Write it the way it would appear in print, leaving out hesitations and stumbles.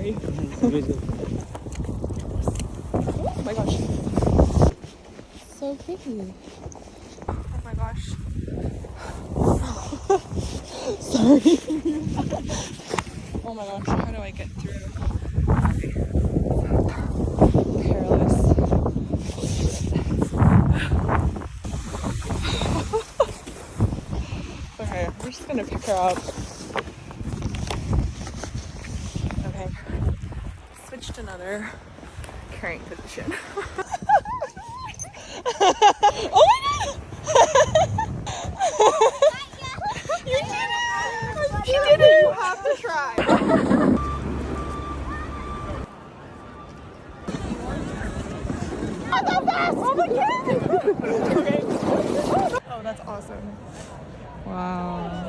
Sorry. Oh my gosh. So pretty. Oh my gosh. Sorry. Oh my gosh, how do I get through? Careless. Okay, we're just gonna pick her up. Okay. Switch to another carrying position. Oh my god! You did it! You did it! You have to try. Oh, so fast! Oh my god! Okay. Oh, that's awesome. Wow.